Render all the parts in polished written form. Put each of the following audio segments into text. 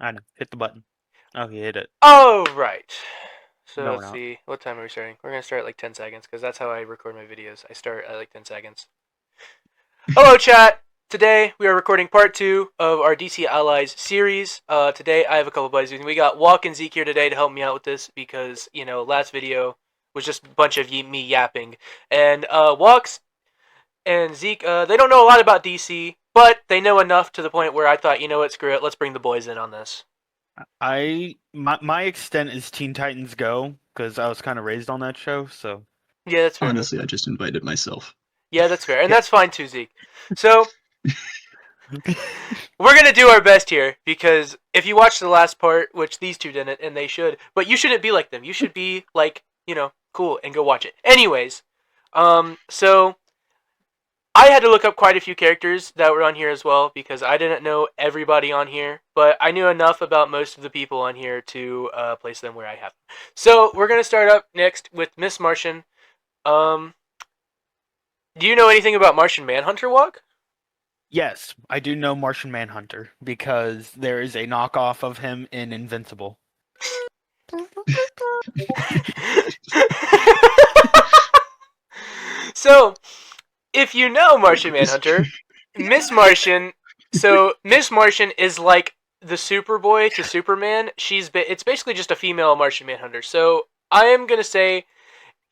I know. Hit the button. Oh, you hit it. Oh, right. So No, we're let's not. see. What time are we starting? We're going to start at like 10 seconds because that's how I record my videos. I start at like 10 seconds. Hello, chat. Today we are recording part 2 of our DC Allies series. Today I have a couple buddies with me. We got Wal and Zeke here today to help me out with this because, last video was just a bunch of me yapping. And Walks and Zeke, they don't know a lot about DC, but they know enough to the point where I thought, you know what, screw it, let's bring the boys in on this. My extent is Teen Titans Go because I was kind of raised on that show. So Yeah, that's fair enough. Honestly, I just invited myself. Yeah, that's fair. And yeah. that's fine too, Zeke. So, we're going to do our best here because if you watch the last part, which these two didn't, and they should, but you shouldn't be like them. You should be like, cool and go watch it. Anyways, so I had to look up quite a few characters that were on here as well because I didn't know everybody on here, but I knew enough about most of the people on here to place them where I have them. So we're gonna start up next with Miss Martian. Um, do you know anything about Martian Manhunter, Walk? Yes, I do know Martian Manhunter because there is a knockoff of him in Invincible. So, if you know Martian Manhunter, Miss Martian. So Miss Martian is like the Superboy to Superman. It's basically just a female Martian Manhunter. So I am gonna say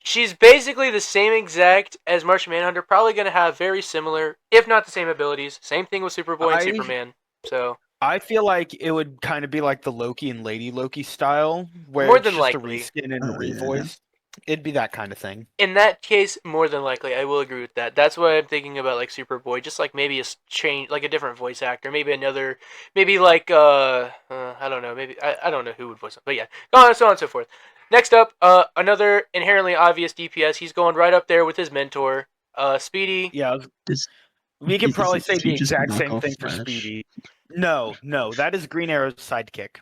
she's basically the same exact as Martian Manhunter. Probably gonna have very similar, if not the same abilities. Same thing with Superboy and I Superman. So I feel like it would kind of be like the Loki and Lady Loki style, where more it's than just a likely, reskin and a Oh yeah. revoice. It'd be that kind of thing. in that case, more than likely, I will agree with that. That's why I'm thinking about like Superboy, just like maybe a change, like a different voice actor, maybe another, maybe like I don't know, maybe I don't know who would voice him, but yeah, go on, so on and so forth. Next up, another inherently obvious DPS. He's going right up there with his mentor, Speedy. Yeah, Does we could probably is say the he just exact knock same off thing for Flash? Speedy. No, that is Green Arrow's sidekick.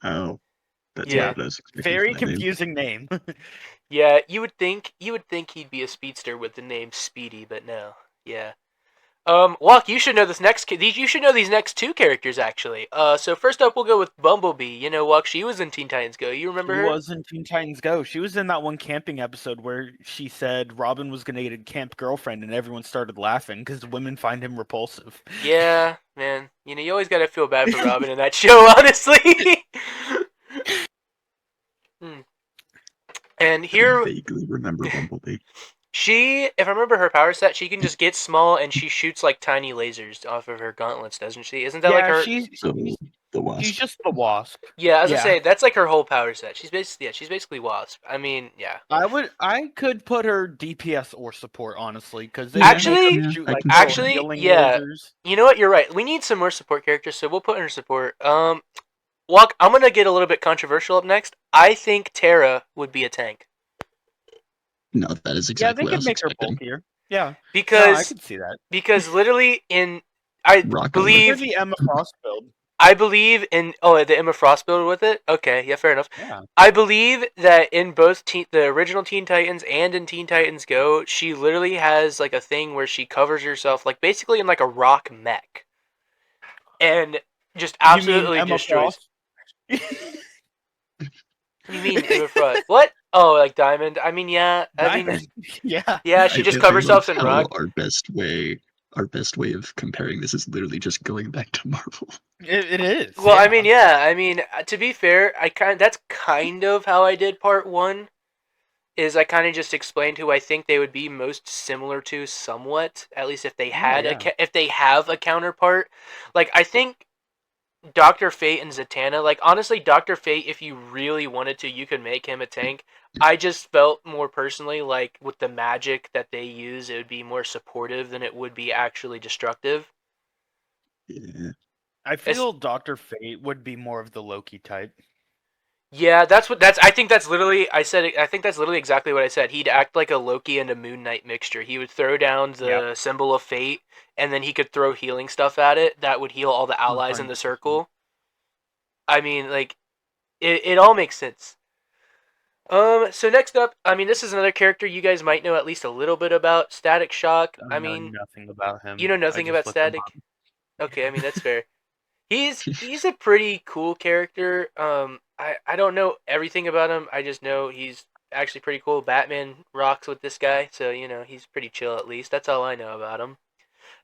Oh, that's Yeah, Yeah, what I was expecting very from that name. confusing name. yeah. You would think he'd be a speedster with the name Speedy, but no. Yeah. Walk, you should know this next. You should know these next two characters actually. So first up, we'll go with Bumblebee. You know, Walk. She was in Teen Titans Go. You remember She her? was in Teen Titans Go. She was in that one camping episode where she said Robin was going to get a camp girlfriend, and everyone started laughing because women find him repulsive. Yeah, man. You always gotta feel bad for Robin in that show, honestly. Hmm. And I here, vaguely remember Bumblebee. if I remember her power set, she can just get small and she shoots like tiny lasers off of her gauntlets, doesn't she? Isn't that like Yeah, her? So the she's Wasp. just the wasp. Yeah, as I Yeah, say, that's like her whole power set. She's basically Wasp. I mean, yeah. I could put her DPS or support honestly because they Yeah, could make her Actually, yeah, shoot I like can see little that. actually, healing yeah. lasers. You know what? You're right. We need some more support characters, so we'll put in her support. Walk. I'm gonna get a little bit controversial up next. I think Terra would be a tank No, that is Yeah, they exactly what I could was make her expecting. bulkier. Yeah, no, I because could see that. literally I Rock Give armor. her believe the Emma Frost build. I believe in the Emma Frost build with it. Okay, yeah, fair enough. Yeah. I believe that in both the original Teen Titans and in Teen Titans Go, she literally has like a thing where she covers herself like basically in like a rock mech and just You mean absolutely Emma destroys. Frost? What do you mean Emma Frost? What? Oh, like Diamond? I mean, yeah. I mean, Diamond. Yeah. yeah. She just I covers love herself in how rock. our best way of comparing this is literally just going back to Marvel. It is. Well, I mean, Yeah. yeah. I mean, to be fair, that's kind of how I did part one. Is I kind of just explained who I think they would be most similar to, somewhat. At least if they Oh had yeah. if they have a counterpart. Like I think Doctor Fate and Zatanna. Like honestly, Doctor Fate, if you really wanted to, you could make him a tank. I just felt more personally like with the magic that they use, it would be more supportive than it would be actually destructive. Yeah. I It's, feel Doctor Fate would be more of the Loki type. Yeah, that's. I think that's literally. I said. I think that's literally exactly what I said. He'd act like a Loki and a Moon Knight mixture. He would throw down Yep. the symbol of fate, and then he could throw healing stuff at it that would heal all the allies in the 100%. circle. I mean, like it all makes sense. So next up, I mean, this is another character you guys might know at least a little bit about. Static Shock. I I know mean, nothing about you him. know I nothing just about looked him Static. up. Okay, I mean that's fair. He's a pretty cool character. I don't know everything about him. I just know he's actually pretty cool. Batman rocks with this guy, so he's pretty chill at least. That's all I know about him.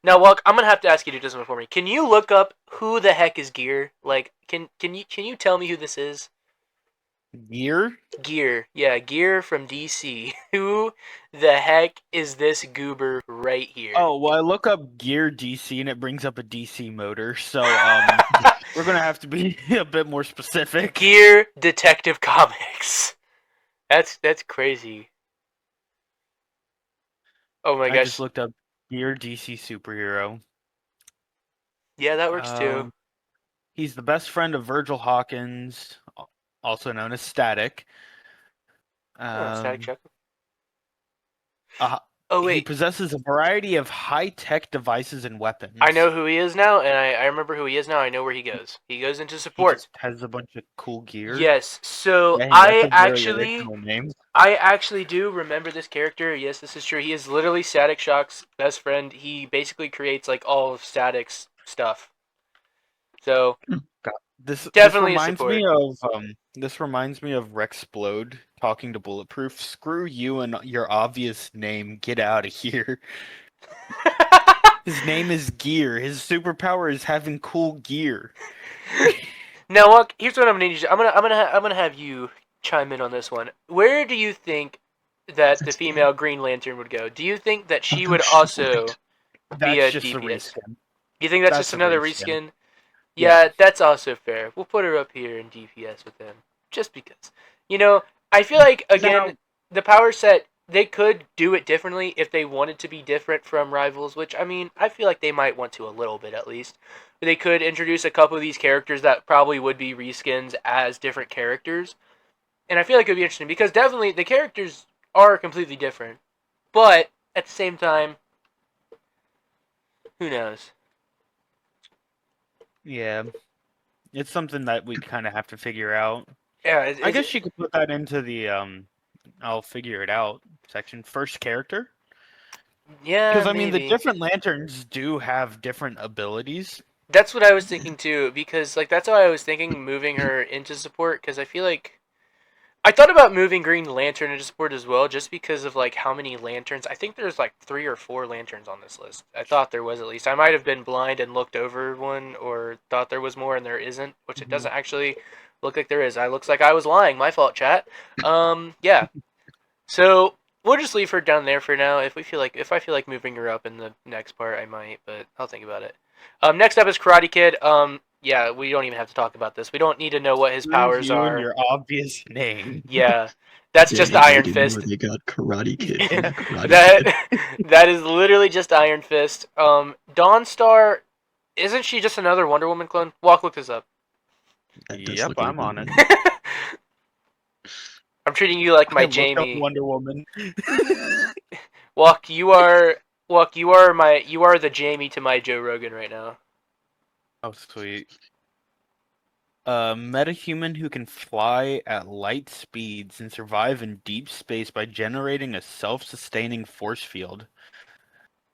Now, Walk, I'm gonna have to ask you to do this one for me. Can you look up who the heck is Gear? Like, can you tell me who this is? Gear? Gear, yeah, Gear from DC. Who the heck is this goober right here? Oh, well, I look up Gear DC and it brings up a DC motor, so we're gonna have to be a bit more specific. Gear Detective Comics. That's crazy. Oh my I just gosh. looked up Gear DC superhero. Yeah, that works too. He's the best friend of Virgil Hawkins, also known as Static. Oh, Static Um, Shock. uh, Oh he wait, possesses a variety of high-tech devices and weapons. I know who he is now, and I remember who he is now. I know where he goes. He goes into He support. just has a bunch of cool gear. Yes. So Dang, that's a very original name. I actually do remember this character. Yes, this is true. He is literally Static Shock's best friend. He basically creates like all of Static's stuff. So God, this definitely a reminds support. me of Rexplode talking to Bulletproof. Screw you and your obvious name. Get out of here. His name is Gear. His superpower is having cool gear. Now, look, here's what I'm gonna need you. I'm gonna have you chime in on this one. Where do you think that the female Green Lantern would go? Do you think that she would also be That's a just a DPS? reskin. You think that's just That's a another reskin. reskin? Yeah. Yeah, that's also fair. We'll put her up here in DPS with him, just because. You know, I feel like again, Now, the power set they could do it differently if they wanted to be different from rivals. Which I mean, I feel like they might want to a little bit at least. They could introduce a couple of these characters that probably would be reskins as different characters, and I feel like it would be interesting because definitely the characters are completely different, but at the same time, who knows? yeah, it's something that we kind of have to figure out. Yeah, I guess you could put that into the I'll figure it out section. First character. yeah, Because I mean, the maybe. different lanterns do have different abilities. That's what I was thinking too, because like that's why I was thinking moving her into support, because I feel like I thought about moving Green Lantern into support as well, just because of like how many lanterns. I think there's like 3 or 4 lanterns on this list. I thought there was at least. I might have been blind and looked over one, or thought there was more and there isn't, which it Mhm. doesn't actually look like there is. I looks like I was lying. My fault, chat. Yeah. So we'll just leave her down there for now. If I feel like moving her up in the next part, I might, but I'll think about it. Next up is Karate Kid. Yeah, we don't even have to talk about this. We don't need to know what his Screw powers you and are. your obvious name. Yeah, that's just Dang, I Iron didn't know Fist. they got Karate Kid from Yeah, the Karate Kid. that that is literally just Iron Fist. Dawnstar, isn't she just another Wonder Woman clone? Walk, look this up. That does Yep, look like I'm on Wonder it. Woman. I'm treating you like I my looked up Jamie. Wonder Woman. Walk, you are the Jamie to my Joe Rogan right now. Oh, sweet. A metahuman who can fly at light speeds and survive in deep space by generating a self-sustaining force field.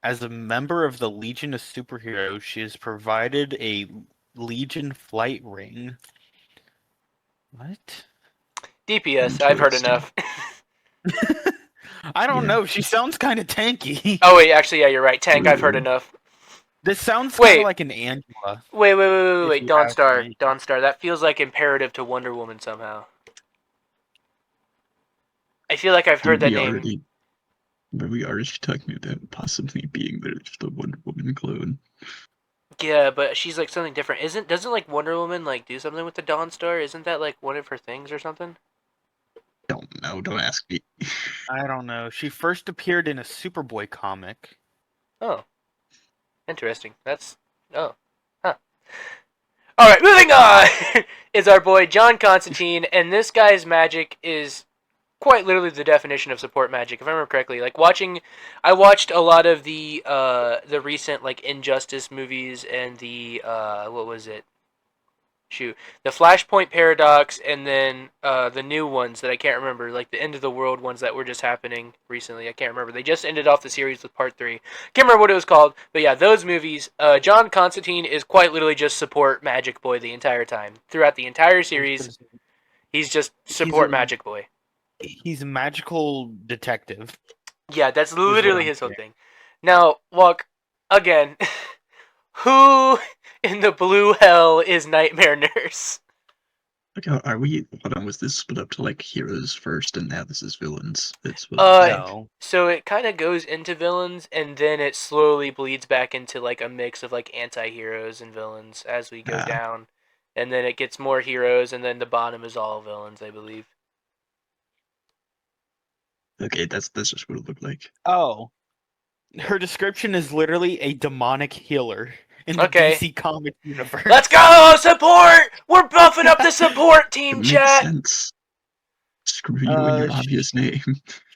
As a member of the Legion of Superheroes, she is provided a Legion flight ring. What? DPS, I've heard Interesting. enough. I don't Yeah. know. She sounds kind of tanky. Oh wait, actually, yeah, you're right. Tank, I've heard True. enough. This sounds kind of Wait, like an Angela, if wait. you ask Dawnstar, me. Dawnstar. That feels like imperative to Wonder Woman somehow. I feel like I've heard Did that we name. already? Were we already talking about possibly being there just a Wonder Woman clone? Yeah, but she's like something different. Doesn't like Wonder Woman like do something with the Dawnstar? Isn't that like one of her things or something? Don't know. Don't ask me. I don't know. She first appeared in a Superboy comic. Oh, interesting. Oh, huh. All right, moving on is our boy John Constantine, and this guy's magic is quite literally the definition of support magic, if I remember correctly. Like I watched a lot of the recent like Injustice movies and the what was it? the Flashpoint Paradox, and then the new ones that I can't remember, like the End of the World ones that were just happening recently. I can't remember. They just ended off the series with Part 3. Can't remember what it was called, but yeah, those movies. John Constantine is quite literally just support Magic Boy the entire time. Throughout the entire series, he's just He's support a Magic Boy. he's a magical detective. Yeah, that's Is what literally I'm his whole saying. thing. Now, Walk, again, who in the blue hell is Nightmare Nurse? Okay, are we? Hold on, was this split up to like heroes first, and now this is villains? That's what Uh, No. so it kind of goes into villains, and then it slowly bleeds back into like a mix of like anti-heroes and villains as we go Ah, down, and then it gets more heroes, and then the bottom is all villains, I believe. okay, that's just what it looked like. Oh, her description is literally a demonic healer in the Okay, DC Comics universe. let's go support. We're buffing up the support It team, makes chat. sense. Screw you and your She, obvious name.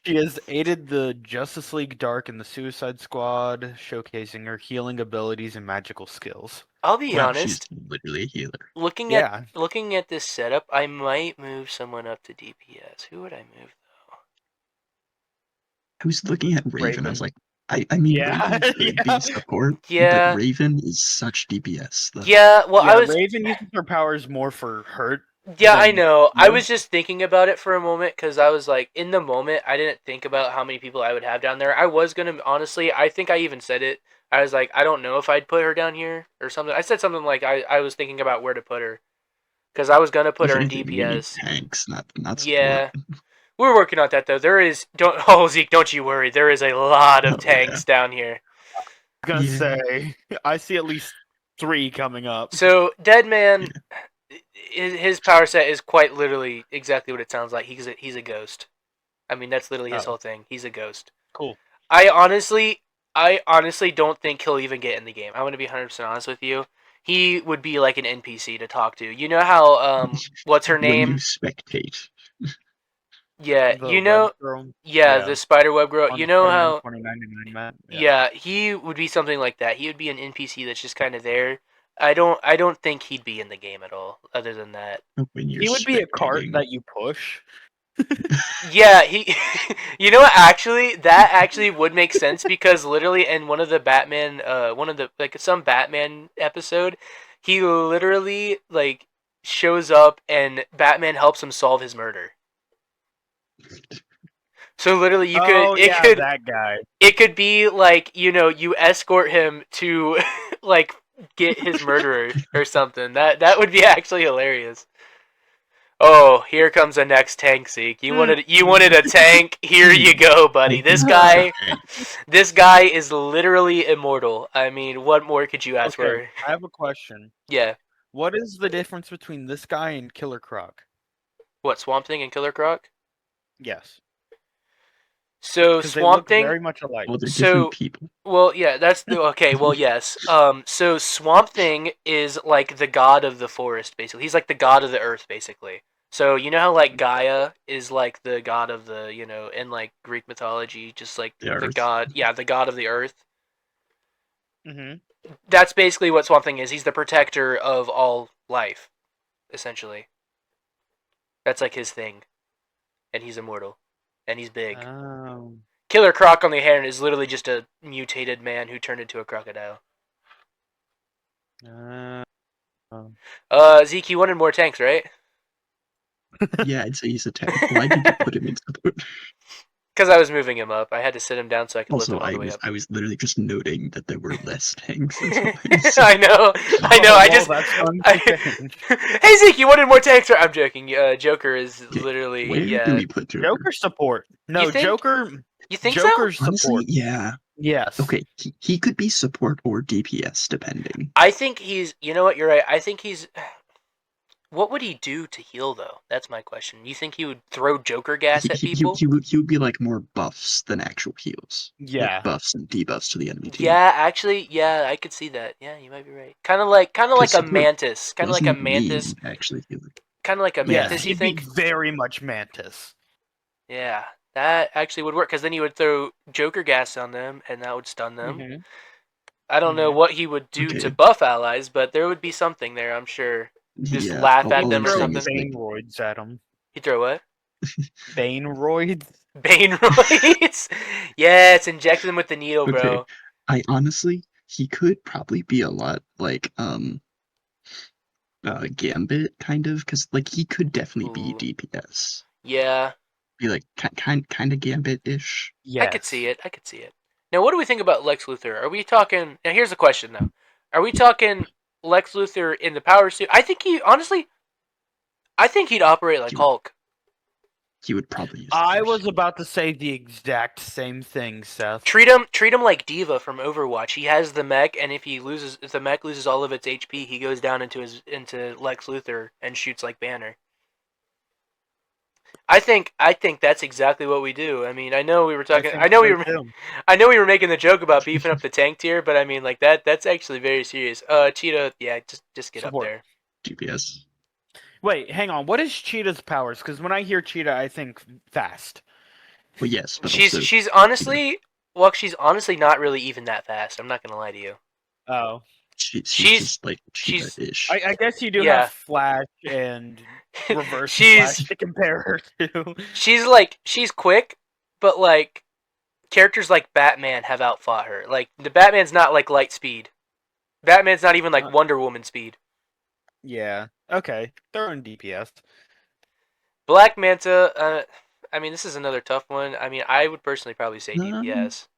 she has aided the Justice League Dark and the Suicide Squad, showcasing her healing abilities and magical skills. I'll be Wow, she's honest. literally a healer. Looking at Yeah, looking at this setup, I might move someone up to DPS. Who would I move? I was looking at Raven. I was Raven. like, I mean, Yeah, Raven could yeah, be support, but Yeah, Raven is such DPS though. yeah. Well, I yeah. was. Raven uses her powers more for hurt Yeah, I than know. I heal. was just thinking about it for a moment because I was like, in the moment, I didn't think about how many people I would have down there. I was gonna, honestly, I think I even said it. I was like, I don't know if I'd put her down here or something. I said something like I was thinking about where to put her because I was gonna put If her in anything, we need DPS. tanks, not support. Yeah, we're working on that though. There is don't oh Zeke, don't you worry. There is a lot of Oh yeah, tanks down here. Gonna yeah, say, I see at least 3 coming up. So Dead yeah. Man, his power set is quite literally exactly what it sounds like. He's a ghost. I mean, that's literally his Oh, whole thing. He's a ghost. cool. I honestly, I honestly don't think he'll even get in the game. I'm gonna be 100% honest with you. He would be like an NPC to talk to. You know how what's her When you name? spectate, Yeah, The you web know, girl, yeah, yeah, the spiderweb girl. on You the know Spider-Man how 2099 map. Yeah. yeah, he would be something like that. He would be an NPC that's just kind of there. I don't think he'd be in the game at all. Other than that, when you're He would be a cart spectating, that you push. yeah, he. You know what? Actually, that actually would make sense because literally in one of the Batman, one of the like some Batman episode, he literally like shows up and Batman helps him solve his murder. So literally, Oh yeah, that guy. it could be like you escort him to like get his murderer or something. That would be actually hilarious. Oh, here comes the next tank, Zeke. You wanted a tank? Here you go, buddy. I can use a tank. This guy is literally immortal. I mean, what more could you ask Okay, for? I have a question. Yeah. What is the difference between this guy and Killer Croc? What, Swamp Thing and Killer Croc? Yes, So because they Swamp look Thing. very much alike. Well, they're different So people. well, yeah, that's the okay. Well, yes. So Swamp Thing is like the god of the forest, basically. He's like the god of the earth, basically. So you know how like Gaia is like the god of the in like Greek mythology, just like The the Earth. god, yeah, the god of the earth. Mm-hmm. That's basically what Swamp Thing is. He's the protector of all life, essentially. That's like his thing, and he's immortal, and he's big. Oh. Killer Croc, on the other hand, is literally just a mutated man who turned into a crocodile. Uh, Zeke, you wanted more tanks, right? Yeah, I'd say he's a tank. Why did you put him in support? Because I was moving him up. I had to sit him down so I could lift Also, him all the way up. I was literally just noting that there were less tanks and something. I know. I know. oh, I well, just. that's fun to I, change. hey Zeke, you wanted more tanks? Right? I'm joking. Joker is Okay, literally where do yeah. we put Joker? Joker support. No, You think? Joker. You think so? Joker's Honestly, support. yeah. Yes. Okay, he could be support or DPS depending. I think he's. You know what? You're right. I think he's. What would he do to heal though? That's my question. You think he would throw Joker gas at people? He would be like more buffs than actual heals. Like Yeah. buffs and debuffs to the enemy team. Yeah, actually, yeah, I could see that. Yeah, you might be right. Kind of Because like a support mantis. Kind of like a doesn't mantis. mean actually healing. Kind of like a Yes, mantis. You he'd be think? very much Mantis. Yeah, that actually would work because then you would throw Joker gas on them, and that would stun them. Mm-hmm. I don't know Mm-hmm. what he would do to Okay, buff allies, but there would be something there, I'm sure. Just Yeah, laugh all, at all You them I'm or throw saying something. is like Baneroids at him. You throw what? Baneroids? Baneroids. Yes, inject them with the needle, okay. bro. I honestly, he could probably be a lot like Gambit kind of, because like he could definitely be Ooh, DPS, yeah, be like kind of Gambit-ish. I could see Yes. it. I could see it. Now, what do we think about Lex Luthor? Are we talking? Now, here's the question though: are we talking Lex Luthor in the power suit? I think he honestly, I think he'd operate like He would Hulk. he would probably use the I force. was about to say the exact same thing, Seth. Treat him like Diva from Overwatch. He has the mech, and if the mech loses all of its HP, he goes down into Lex Luthor and shoots like Banner. I think that's exactly what we do. I mean, I know we were I talking. think so too. I know we were making the joke about beefing up the tank tier, but I mean, like that's actually very serious. Cheetah, yeah, just get up Support. there. GPS. Wait, hang on. What is Cheetah's powers? Because when I hear Cheetah, I think fast. Well, yes, but She's also she's you know honestly, well, she's honestly not really even that fast. I'm not gonna lie to you. Oh. she's She's just like she's Cheetah-ish. I guess you do have yeah. Flash and Reverse she's Flash to compare her to. she's quick, but like characters like Batman have outfought her. Like the Batman's not like light speed. Batman's not even like Uh, Wonder Woman speed. yeah. Okay. Throw in DPS. Black Manta, I mean this is another tough one. I mean I would personally probably say Um, DPS.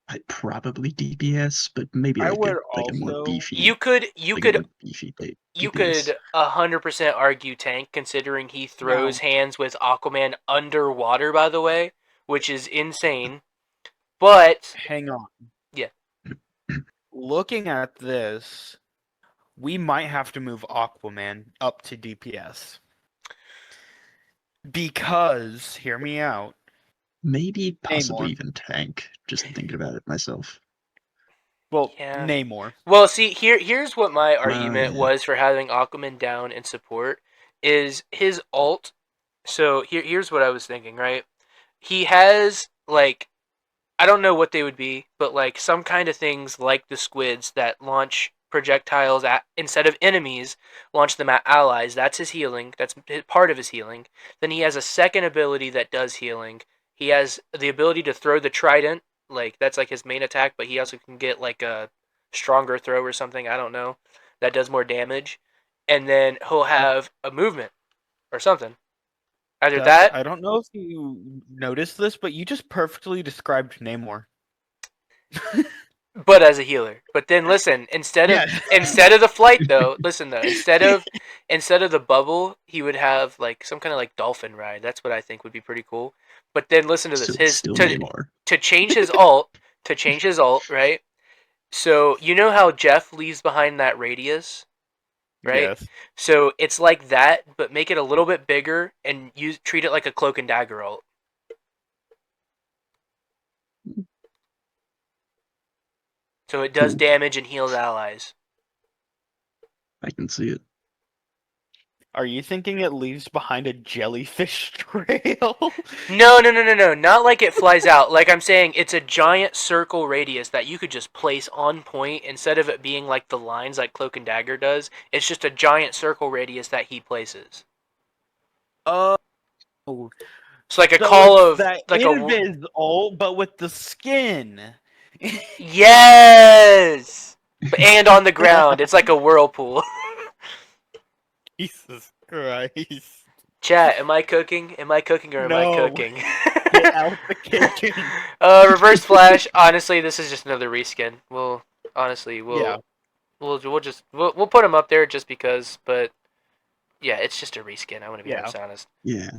I'd probably DPS, but maybe I like would a more also. You beefy could you like a could more beefy you DPS. could 100% argue tank considering he throws Now, hands with Aquaman underwater by the way, which is insane. But hang on. yeah. Looking at this, we might have to move Aquaman up to DPS. Because, hear me out, Maybe possibly Namor. even tank. Just thinking about it myself. Well, Yeah. Namor. Well, see, here's what my argument Yeah. was for having Aquaman down in support is his ult. So here's what I was thinking, right? He has like I don't know what they would be, but like some kind of things like the squids that launch projectiles at instead of enemies, launch them at allies. That's his healing. That's part of his healing. Then he has a second ability that does healing. He has the ability to throw the trident, like that's like his main attack, but he also can get like a stronger throw or something, I don't know, that does more damage. And then he'll Uh, have a movement or something. Either Seth, that I don't know if you noticed this, but you just perfectly described Namor. but as a healer. But then listen, Yeah. instead of the flight though, listen though, instead of the bubble, he would have like some kind of like dolphin ride. That's what I think would be pretty cool. But then listen to this. His Still Namor. to change his ult, right? So you know how Jeff leaves behind that radius, right? Yes. So it's like that, but make it a little bit bigger and treat it like a cloak and dagger ult. So it does Cool. damage and heals allies. I can see it. Are you thinking it leaves behind a jellyfish trail? No, no, no, no, no. Not like it flies out. Like I'm saying, it's a giant circle radius that you could just place on point instead of it being like the lines like Cloak and Dagger does. It's just a giant circle radius that he places. Oh, It's like a so call it's of that like a invis ult, but with the skin. yes, and on the ground. It's like a whirlpool. Jesus Christ. Chat, am I cooking? Am I cooking or am I No. cooking? Get out the kitchen. Reverse flash. Honestly, this is just another reskin. Honestly, Yeah. we'll put him up there just because. But yeah, it's just a reskin. I want to be Yeah. most honest. Yeah.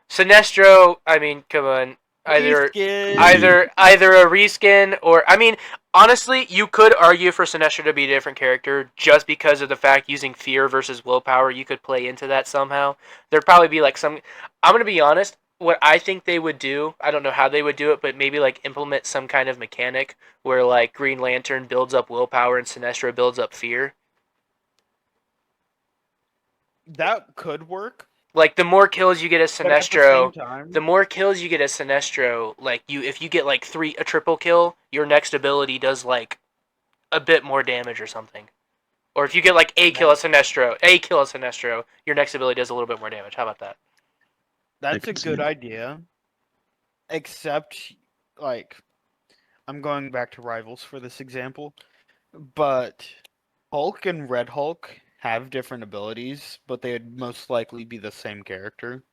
Sinestro. I mean, come on. Either Reskin. either a reskin or I mean, honestly, you could argue for Sinestro to be a different character just because of the fact using fear versus willpower. You could play into that somehow. There'd probably be like some. I'm gonna be honest. What I think they would do, I don't know how they would do it, but maybe like implement some kind of mechanic where like Green Lantern builds up willpower and Sinestro builds up fear. That could work, Like the more kills you get as but at the same Sinestro, time, the more kills you get as Sinestro, like if you get like a triple kill, your next ability does like a bit more damage or something. Or if you get like a kill a Sinestro, your next ability does a little bit more damage. How about that? I That's a can see good that. idea. Except, like, I'm going back to Rivals for this example, but Hulk and Red Hulk have different abilities, but they'd most likely be the same character.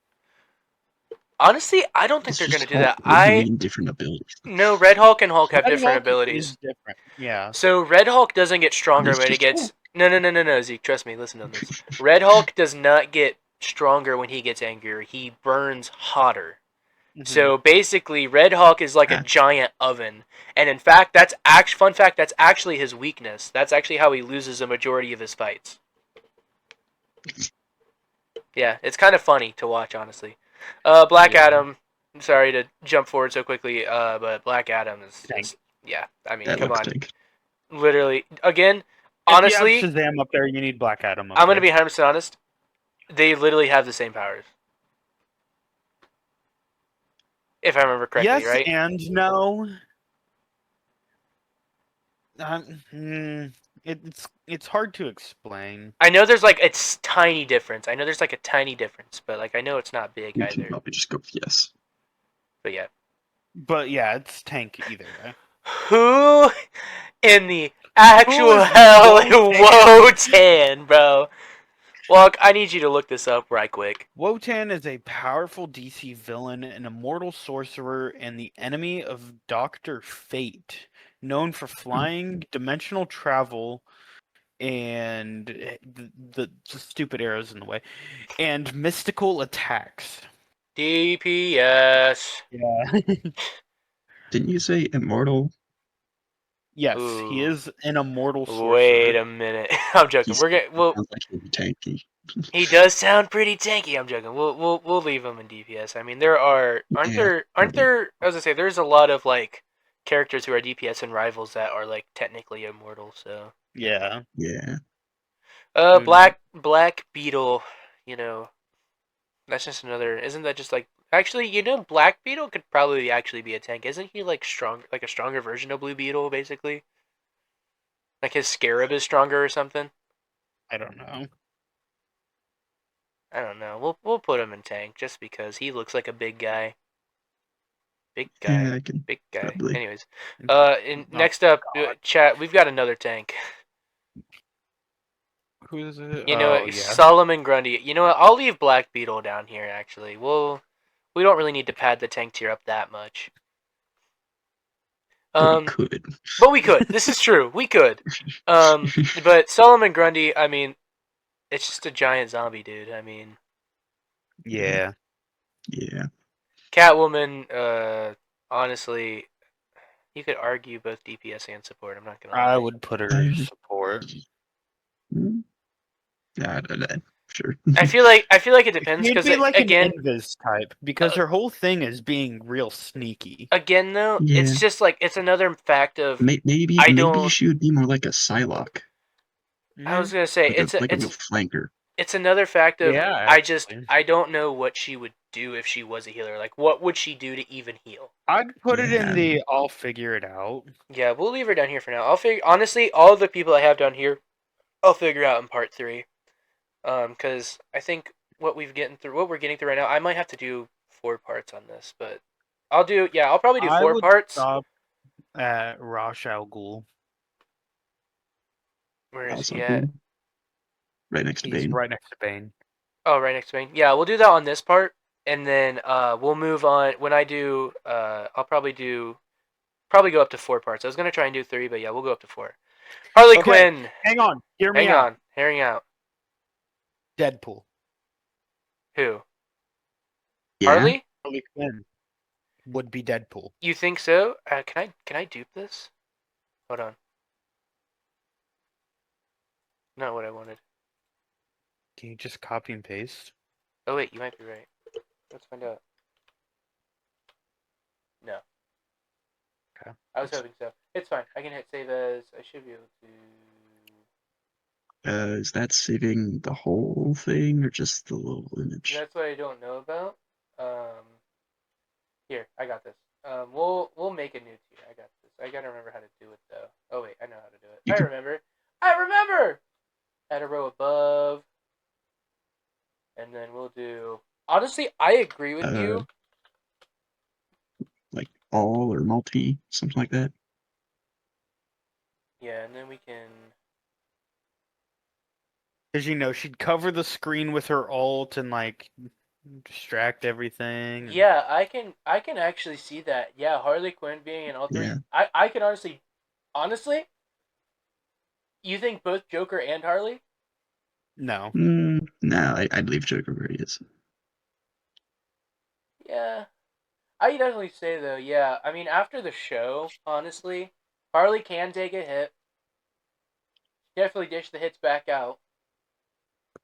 Honestly, I don't think It's they're just gonna do Hulk. that. What do you mean different abilities? No, Red Hulk and Hulk have Red different Hulk is abilities. different, yeah. So Red Hulk doesn't get stronger He's when he just gets Hulk. no, Zeke, trust me, listen to this. Red Hulk does not get stronger when he gets angrier. He burns hotter. Mhm. So basically, Red Hulk is like a Ah, giant oven, and in fact, fun fact. That's actually his weakness. That's actually how he loses a majority of his fights. Yeah, it's kind of funny to watch, honestly. Black Yeah. Adam. I'm sorry to jump forward so quickly, but Black Adam is Tank. just yeah. I mean, that come looks on, tank. literally. Again, If you have honestly, Shazam up there, you need Black Adam up I'm gonna there. be 100% honest. They literally have the same powers, if I remember correctly, Yes right? and no. Um, hmm, it's hard to explain. I know there's like it's tiny difference. I know there's like a tiny difference, but like I know it's not big We can either. probably just go with yes. But yeah, But yeah, it's tank either way. who in the Who actual is hell Wotan? Wotan, bro? Well, I need you to look this up right quick. Wotan is a powerful DC villain, an immortal sorcerer, and the enemy of Doctor Fate, known for Hmm. flying, dimensional travel, and the stupid arrows in the way, and mystical attacks. DPS. Yeah. Didn't you say immortal? Yes, he Ooh. is an immortal Wait sorcerer. a minute. I'm joking. He's We're gonna he well sounds like he'll be tanky. he does sound pretty tanky. I'm joking. We'll leave him in DPS. I mean, there are Yeah. aren't there as I say there's a lot of like characters who are DPS and rivals that are like technically immortal. So Yeah. Yeah. Who knows? Black Beetle, you know, that's just another. Isn't that just like actually Black Beetle could probably actually be a tank. Isn't he like strong like a stronger version of Blue Beetle basically? Like his Scarab is stronger or something. I don't know. I don't know. We'll put him in tank just because he looks like a big guy. Big Yeah, guy. I can Big guy. probably. Anyways, Oh next up, God. chat. We've got another tank. Who is it? You know Oh what? yeah. Solomon Grundy. You know what? I'll leave Black Beetle down here. Actually, we don't really need to pad the tank tier up that much. But we Um, could. but we could. This is true. We could. But Solomon Grundy. I mean, it's just a giant zombie dude. I mean, Yeah. Yeah. Catwoman. Honestly, you could argue both DPS and support. I'm not gonna I lie. would put her I support. Hmm? Yeah, sure. I feel like it depends She'd because be like an again, invis type because her whole thing is being real sneaky. again though, Yeah. it's just like it's another fact of I Maybe don't. she would be more like a Psylocke, I Hmm. was gonna say like a real flanker. it's another fact of Yeah, actually. I don't know what she would do if she was a healer. Like what would she do to even heal? I'd put it in Yeah. the I'll figure it out. Yeah, we'll leave her down here for now. I'll figure honestly all of the people I have down here, I'll figure out in part 3. Because I think what we're getting through right now, I might have to do 4 parts on this, but I'll probably do I 4 would parts. stop at Rosh Al Ghul. Where is he Also at? cool. Right next to He's Bane. right next to Bane. Oh, right next to me. Yeah, we'll do that on this part, and then we'll move on. When I do, I'll probably go up to 4 parts. I was gonna try and do 3, but yeah, we'll go up to 4. Harley Okay, Quinn. hang on. Hear me Hang out. on, hearing out. Deadpool. Who? Yeah. Harley? Harley Quinn would be Deadpool. You think so? Can I dupe this? Hold on. Not what I wanted. Can you just copy and paste? Oh wait, you might be right. Let's find out. No, Okay. I was hoping so. It's fine. I can hit save as. I should be able to. Is that saving the whole thing or just the little image? That's what I don't know about. Um, Here, I got this. We'll make a new tier. I got this. I gotta remember how to do it though. Oh wait, I know how to do it. You I could remember. I remember. Add a row above, and then we'll do. Honestly, I agree with Uh, you. like all or multi, something like that. Yeah, and then we can. Because she'd cover the screen with her ult and like distract everything. Yeah, I can actually see that. Yeah, Harley Quinn being in all three. Yeah. I can honestly, you think both Joker and Harley? No. No, I'd leave Joker where he is. Yeah, I definitely say though. Yeah, I mean after the show, honestly, Harley can take a hit. Definitely dish the hits back out.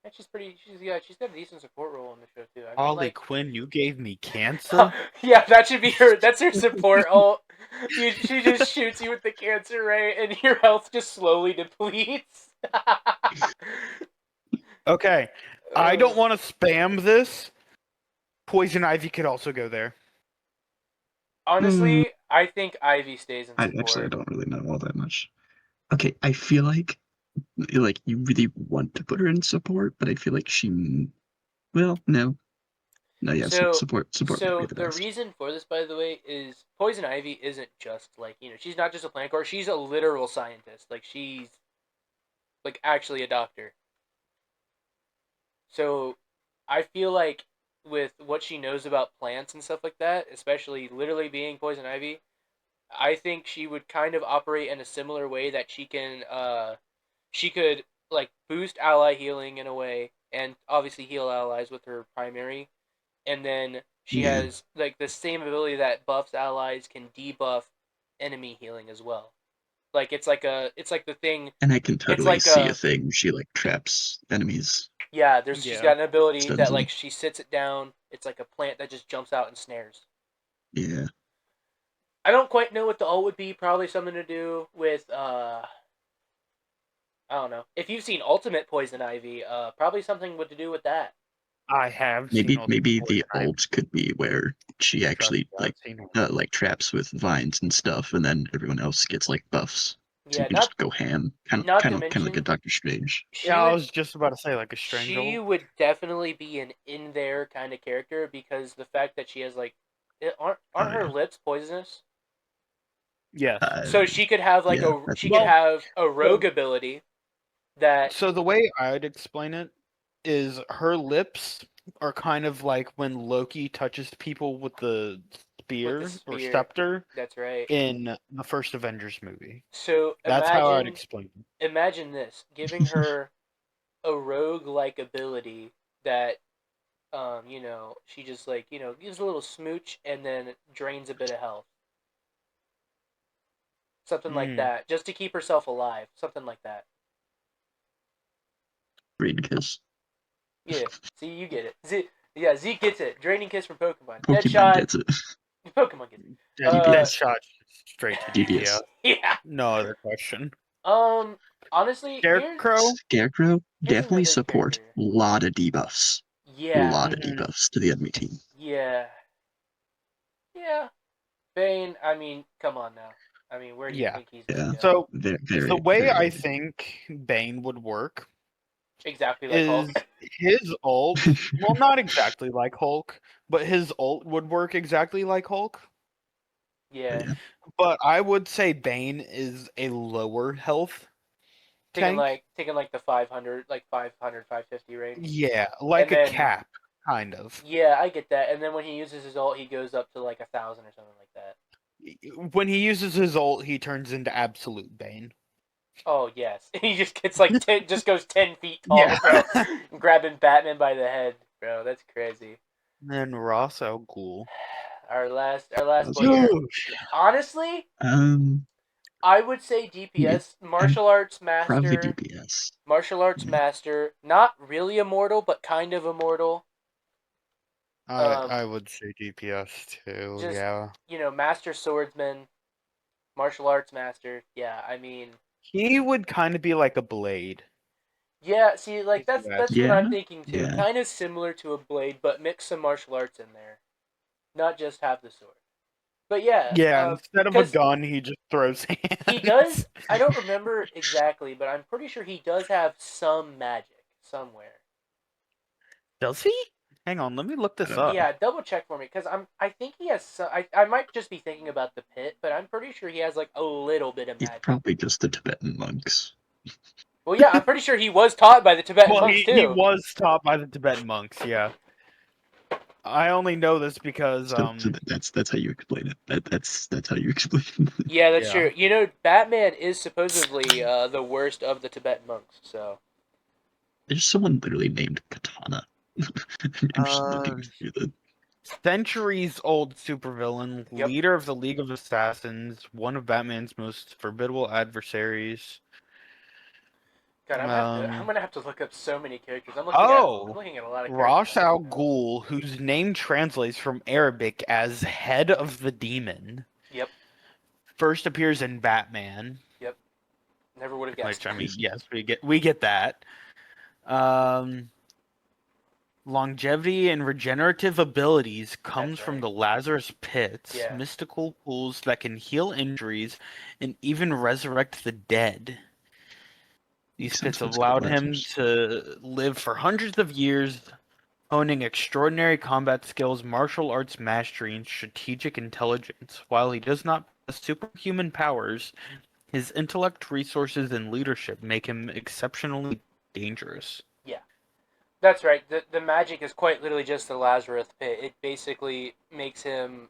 And she's pretty. She's got a decent support role on the show too. I mean, Harley like, Quinn, you gave me cancer? yeah, that should be her. That's her support ult. She just shoots you with the cancer ray, and your health just slowly depletes. Okay. I don't want to spam this. Poison Ivy could also go there. Hmm. Honestly, I think Ivy stays in I actually I support. don't really know all that much. Okay, I feel like you really want to put her in support, but I feel like she. Well, no, no, yeah, So, support might be so the the best. reason for this, by the way, is Poison Ivy isn't just like she's not just a plant core. She's a literal scientist. Like she's like actually a doctor. So, I feel like with what she knows about plants and stuff like that, especially literally being Poison Ivy, I think she would kind of operate in a similar way that she could like boost ally healing in a way and obviously heal allies with her primary, and then she Yeah, has like the same ability that buffs allies can debuff enemy healing as well. Like it's like the thing. and I can It's totally like see a thing. She like traps enemies yeah, she's Yeah. got an ability that like stealthily. she sits it down. It's like a plant that just jumps out and snares. Yeah, I don't quite know what the ult would be. Probably something to do with I don't know. If you've seen Ultimate Poison Ivy, probably something to do with that. I have seen Ultimate maybe Poison the Ivy. ult could be where she Trust actually me, I've seen her. like traps with vines and stuff, and then everyone else gets like buffs, so you Yeah, can just go ham, not to kind of like a mention Doctor Strange. Yeah, I was just about to say like a strange she ult. would definitely be an in there kind of character because the fact that she has like Oh aren't her yeah, lips poisonous? Yes. uh, So she could have like yeah, a I she think could so. Well, have a rogue so, ability that so the way I'd explain it is her lips are kind of like when Loki touches people with the with the spear or spear. scepter That's right. in the first Avengers movie. So That's how I'd explain it. imagine this, giving her a rogue like ability that she just like, gives a little smooch and then drains a bit of health. Something like Mm. that. Just to keep herself alive. Something like that. Raid kiss. Yeah. See, you get it. Yeah, Zeke gets it. Draining kiss from Pokemon. Pokemon Deadshot. gets it. Pokemon gets it. Dead DPS, shot straight to DPS. DPS. Yeah. No other question. Um. Honestly, Scarecrow? Scarecrow here's definitely another support. character. Lot of debuffs. Yeah. Lot of Hmm. debuffs to the enemy team. Yeah. Yeah. Bane. I mean, come on now. I mean, where do you Yeah. think he's gonna Yeah, go? So very, the very, way very I good. think Bane would work Exactly like Hulk. is his ult. Well, not exactly like Hulk, but his ult would work exactly like Hulk. Yeah. Yeah, But I would say Bane is a lower health tank. Taking like the 500, like 500, 550 range. Yeah, And like a then cap, kind of. yeah, I get that. And then when he uses his ult, he goes up to like 1,000 or something like that. When he uses his ult, he turns into absolute Bane. Oh yes, he just gets like just goes 10 feet tall, Yeah. bro, grabbing Batman by the head, bro. That's crazy. And Ross Al Ghul. Our last boy also, here. Ooh, Honestly, um, I would say yeah, DPS, I'm probably master, DPS. martial arts Yeah, master. Not really immortal, but kind of immortal. Um, I would say DPS too. just Yeah. master swordsman, martial arts master. Yeah, I mean, He would kind of be like a blade. yeah. See, like If you ask that's what yeah, I'm thinking too. yeah. Kind of similar to a blade, but mix some martial arts in there. Not just have the sword. But yeah, Yeah, instead of a because gun, he just throws he does. hands. I don't remember exactly, but I'm pretty sure he does have some magic somewhere. Does he? Hang on, let me look I this don't know. up. Yeah, double check for me because I think he has. I might just be thinking about the pit, but I'm pretty sure he has like a little bit of He's magic. probably just the Tibetan monks. Well, yeah, I'm pretty sure he was taught by the Tibetan Well, monks he too. was taught by the Tibetan monks, yeah. I only know this because So that's how you explain it. That's how you explain it. Yeah, that's yeah. true. You know, Batman is supposedly the worst of the Tibetan monks. So, There's someone literally named Katana. I'm just looking Um through the. Centuries old supervillain, yep. leader of the League of Assassins, one of Batman's most formidable adversaries. God, I'm Um gonna have to look up so many characters. I'm oh, looking at a lot of characters Ra's I al don't know. Ghul, whose name translates from Arabic as head of the demon, Yep. first appears in Batman, Yep. Never would have guessed. which I mean, yes, we get that. Um Longevity and regenerative abilities That's comes from right. the Lazarus Pits, Yeah. mystical pools that can heal injuries and even resurrect the dead. These Sounds pits just like allowed him Lazarus. to live for hundreds of years, honing extraordinary combat skills, martial arts mastery, and strategic intelligence. While he does not possess superhuman powers, his intellect, resources, and leadership make him exceptionally dangerous. Yeah. That's right. The magic is quite literally just the Lazarus pit. It basically makes him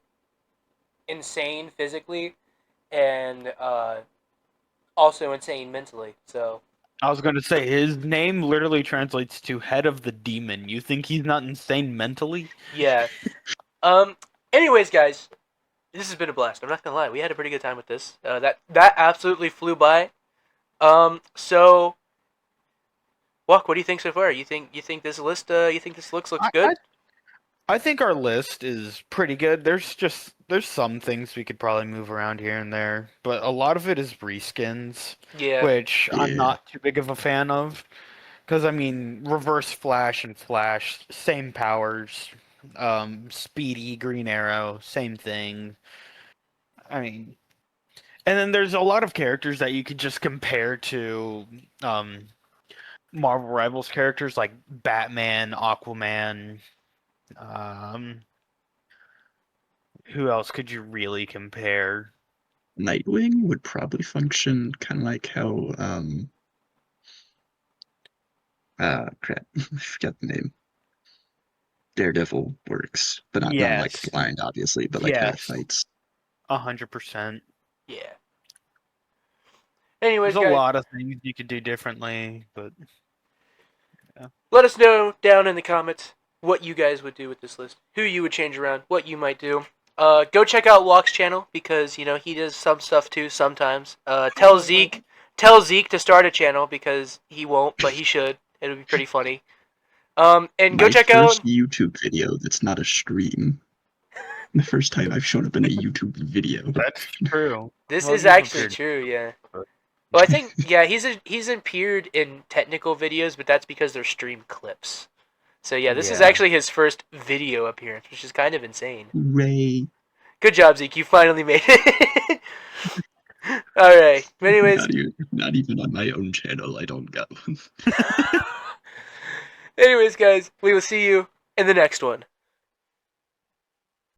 insane physically and also insane mentally. So I was going to say his name literally translates to head of the demon. You think he's not insane mentally? yeah. Um. Anyways, guys, this has been a blast. I'm not gonna lie. We had a pretty good time with this. That absolutely flew by. So Walk, what do you think so far? You think this list? You think this looks I, good? I I think our list is pretty good. There's some things we could probably move around here and there, but a lot of it is reskins, Yeah. which I'm Yeah, not too big of a fan of. Because I mean, Reverse Flash and Flash, same powers. Speedy, Green Arrow, same thing. I mean, and then there's a lot of characters that you could just compare to um, Marvel Rivals characters like Batman, Aquaman. Um, who else could you really compare? Nightwing would probably function kind of like how crap, I forgot the name. Daredevil works, but not like Yes, flying, obviously, but like how he yes, fights. 100%. Yeah. There's Anyways, a guys, lot of things you could do differently, but yeah. let us know down in the comments what you guys would do with this list, who you would change around, what you might do. Go check out Walk's channel because he does some stuff too sometimes. Tell Zeke to start a channel because he won't, but he should. It'll be pretty funny. And go My check out. first YouTube video that's not a stream. The first time I've shown up in a YouTube video. That's true. This Well, is you've actually appeared. true, yeah. Well, I think he's appeared in technical videos, but that's because they're stream clips. So yeah, this is Yeah. actually his first video appearance, which is kind of insane. Ray. Good job, Zeke. You finally made it. All right. Anyways, Not even on my own channel, I don't go. anyways, guys, we will see you in the next one.